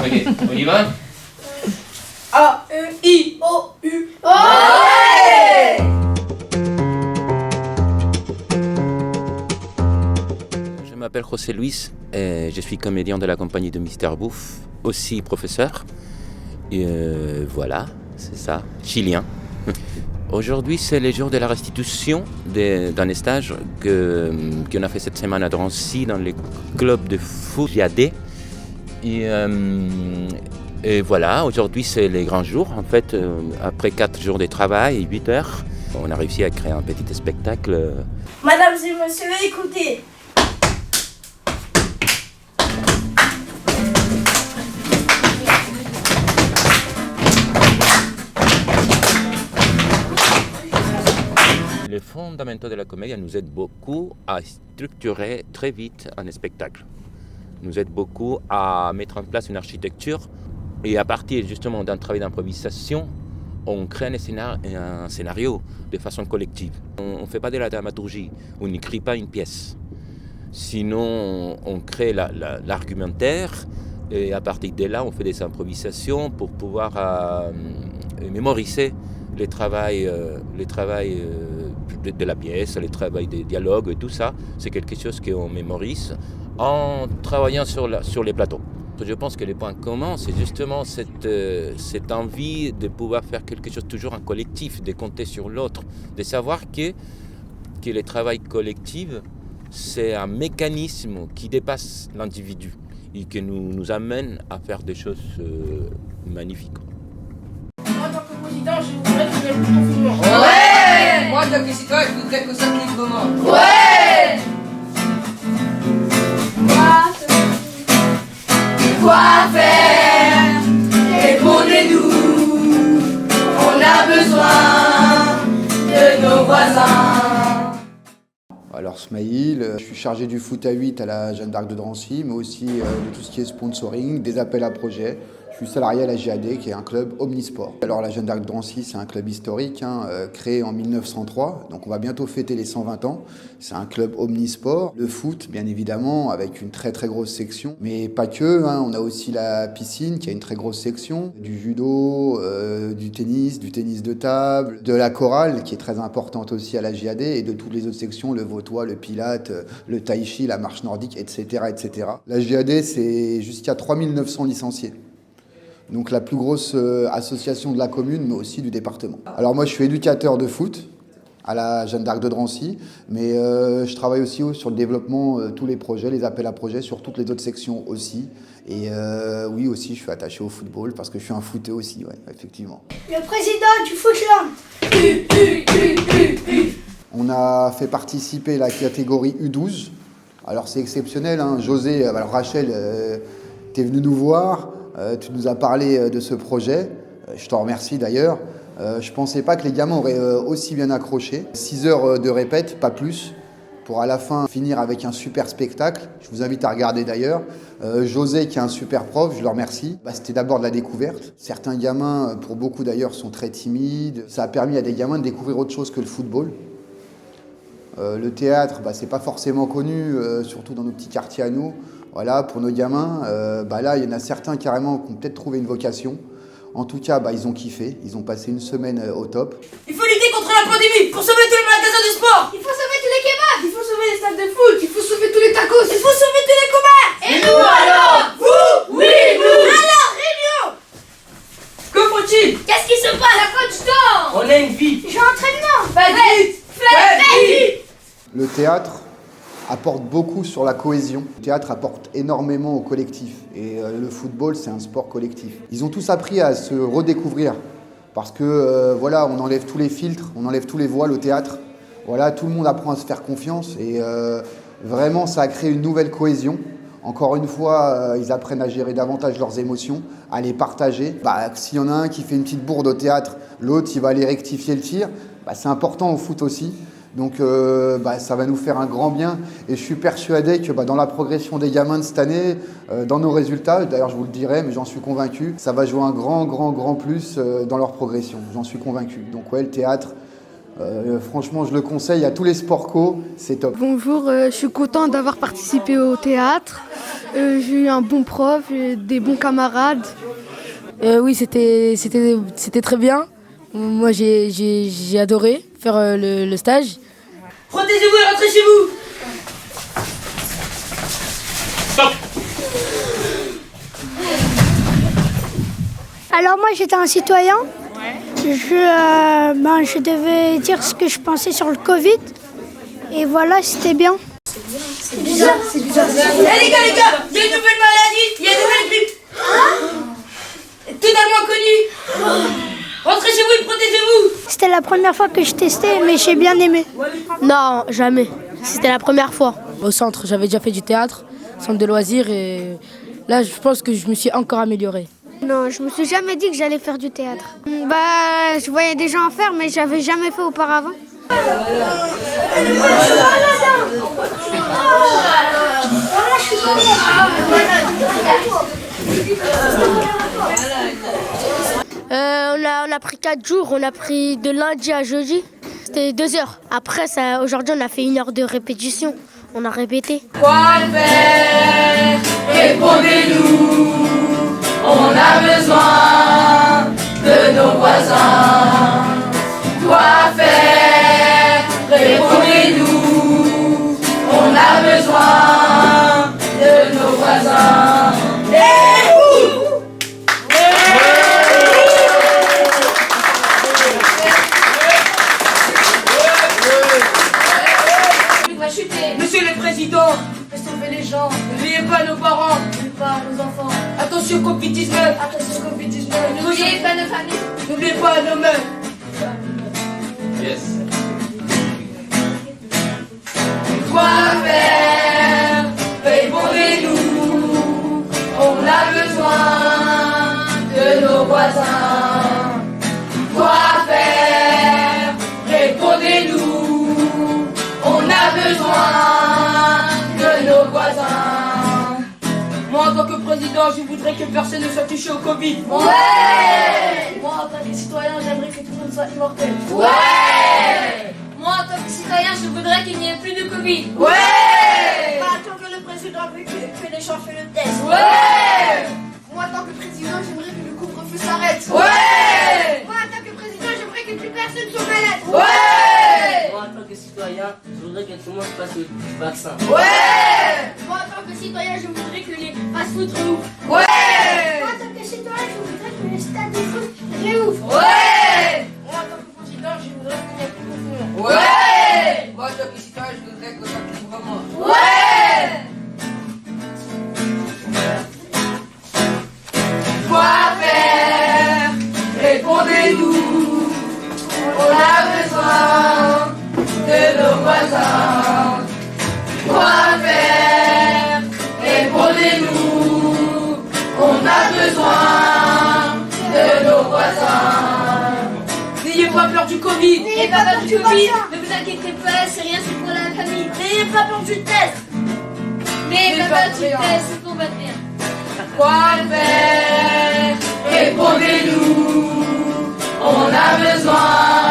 Ok, on y va? A-E-I-O-U. Ouais! Je m'appelle José Luis, et je suis comédien de la compagnie de Mister Bouffe, aussi professeur. Et voilà, c'est ça, chilien. Aujourd'hui, c'est le jour de la restitution d'un stage qu'on a fait cette semaine à Drancy dans le club de foot JAD. Et voilà, aujourd'hui c'est les grands jours. En fait, après 4 jours de travail et 8 heures, on a réussi à créer un petit spectacle. Mesdames et messieurs, écoutez. Les fondamentaux de la comédie nous aident beaucoup à structurer très vite un spectacle. Nous aident beaucoup à mettre en place une architecture et à partir justement d'un travail d'improvisation, on crée un scénario de façon collective. On ne fait pas de la dramaturgie, on n'écrit pas une pièce. Sinon, on crée l'argumentaire et à partir de là, on fait des improvisations pour pouvoir mémoriser les travail de la pièce, les travail des dialogues et tout ça. C'est quelque chose qu'on mémorise en travaillant sur les plateaux. Je pense que le point commun, c'est justement cette envie de pouvoir faire quelque chose toujours en collectif, de compter sur l'autre, de savoir que le travail collectif, c'est un mécanisme qui dépasse l'individu et qui nous amène à faire des choses magnifiques. Moi, en tant que président, je voudrais que le confinement. Ouais! Moi, en tant que citoyen, je voudrais que ça clique vraiment. Ouais! Quoi faire? Répondez-nous. On a besoin de nos voisins. Alors Smaïl, je suis chargé du foot à 8 à la Jeanne d'Arc de Drancy, mais aussi de tout ce qui est sponsoring, des appels à projets. Je suis salarié à la JAD, qui est un club omnisport. Alors la Jeanne d'Arc de Drancy, c'est un club historique, créé en 1903, donc on va bientôt fêter les 120 ans. C'est un club omnisport. Le foot, bien évidemment, avec une très très grosse section, mais pas que. On a aussi la piscine, qui a une très grosse section, du judo, du tennis de table, de la chorale, qui est très importante aussi à la JAD, et de toutes les autres sections, le vautois, le pilate, le tai chi, la marche nordique, etc. etc. La JAD, c'est jusqu'à 3900 licenciés. Donc la plus grosse association de la commune, mais aussi du département. Alors moi, je suis éducateur de foot à la Jeanne d'Arc de Drancy, mais je travaille aussi sur le développement tous les projets, les appels à projets sur toutes les autres sections aussi. Et oui, aussi, je suis attaché au football parce que je suis un footé aussi, ouais, effectivement. Le président du Footland. On a fait participer la catégorie U12. Alors c'est exceptionnel, José, alors Rachel, t'es venu nous voir. Tu nous as parlé de ce projet, je t'en remercie d'ailleurs. Je ne pensais pas que les gamins auraient aussi bien accroché. 6 heures de répète, pas plus, pour à la fin finir avec un super spectacle. Je vous invite à regarder d'ailleurs. José, qui est un super prof, je le remercie. C'était d'abord de la découverte. Certains gamins, pour beaucoup d'ailleurs, sont très timides. Ça a permis à des gamins de découvrir autre chose que le football. Le théâtre, c'est pas forcément connu, surtout dans nos petits quartiers à nous. Voilà, pour nos gamins, là, il y en a certains carrément qui ont peut-être trouvé une vocation. En tout cas, ils ont kiffé. Ils ont passé une semaine au top. Il faut lutter contre la pandémie pour sauver tous les magasins de sport. Il faut sauver tous les kebabs. Il faut sauver les stades de foot. Il faut sauver tous les tacos. Il faut sauver tous les commerces. Et nous alors? Vous? Oui, nous. Alors, réunion. Que faut-il? Qu'est-ce qui se passe? La coach dort. On a une vie. J'ai entraînement. Faites vite. Faites vite. Le théâtre apporte beaucoup sur la cohésion. Le théâtre apporte énormément au collectif. Et le football, c'est un sport collectif. Ils ont tous appris à se redécouvrir. Parce que, on enlève tous les filtres, on enlève tous les voiles au théâtre. Voilà, tout le monde apprend à se faire confiance. Et vraiment, ça a créé une nouvelle cohésion. Encore une fois, ils apprennent à gérer davantage leurs émotions, à les partager. S'il y en a un qui fait une petite bourde au théâtre, l'autre, il va aller rectifier le tir. C'est important au foot aussi. Donc ça va nous faire un grand bien et je suis persuadé que dans la progression des gamins de cette année, dans nos résultats, d'ailleurs je vous le dirai, mais j'en suis convaincu, ça va jouer un grand plus dans leur progression, j'en suis convaincu. Donc ouais, le théâtre, Franchement, je le conseille à tous les sport co, c'est top. Bonjour, je suis content d'avoir participé au théâtre. J'ai eu un bon prof, des bons camarades. Oui, c'était très bien. Moi, j'ai adoré faire le stage. Protégez-vous et rentrez chez vous. Stop. Alors moi j'étais un citoyen, je devais dire ce que je pensais sur le Covid et voilà, c'était bien. C'est bizarre. Eh les gars, il y a une nouvelle maladie, il y a une nouvelle grippe. Totalement inconnue. Rentrez chez vous et protégez-vous. C'était la première fois que je testais mais j'ai bien aimé. Non, jamais. C'était la première fois. Au centre, j'avais déjà fait du théâtre, centre de loisirs, et là, je pense que je me suis encore améliorée. Non, je me suis jamais dit que j'allais faire du théâtre. Je voyais des gens en faire mais j'avais jamais fait auparavant. On a pris 4 jours, on a pris de lundi à jeudi. C'était 2 heures. Après, aujourd'hui, on a fait 1 heure de répétition. On a répété. Quoi faire? Répondez-nous. On a besoin de nos voisins. Quoi faire? Répondez-nous. On a besoin de nos voisins. Et vous? Monsieur le Président, laissez tomber les gens. N'oubliez pas nos parents. N'oubliez pas nos enfants. Attention Covid-19. Attention Covid-19. N'oubliez pas nos familles. N'oubliez pas nos meufs. Yes. Quoi faire? Répondez-nous. On a besoin de nos voisins. Quoi faire? Répondez-nous. On a besoin de nos voisins. Moi, en tant que président, je voudrais que personne ne soit touché au Covid. Ouais! Moi, en tant que citoyen, j'aimerais que tout le monde soit immortel. Ouais! Moi, en tant que citoyen, je voudrais qu'il n'y ait plus de Covid. Ouais! Moi, en tant que le président, je veux que les gens fassent le test. Ouais! Moi, en tant que président, j'aimerais que le couvre-feu s'arrête. Ouais! Moi, en tant que président, j'aimerais que plus personne soit malade. Ouais! Moi, en tant que citoyen, je voudrais que tout le monde fasse le vaccin. Ouais! Moi, en tant que citoyen, je voudrais que les fast-food réouvrent. Ouais! Moi, en tant que citoyen, je voudrais que les stades de foot réouvrent. Ouais! Moi, en tant que président, je voudrais qu'il n'y ait plus de feu. Ouais! Moi, en tant que citoyen, je voudrais que ça puisse vraiment. Ouais! Quoi faire? Répondez-nous. On a besoin de nos voisins. Quoi faire? Répondez-nous. On a besoin de nos voisins. N'ayez pas peur du Covid. N'ayez pas peur du Covid. Ne vous inquiétez pas, c'est rien, c'est pour la famille. N'ayez pas peur du test. N'ayez pas peur du test, c'est pour votre bien. Quoi faire? Répondez-nous. On a besoin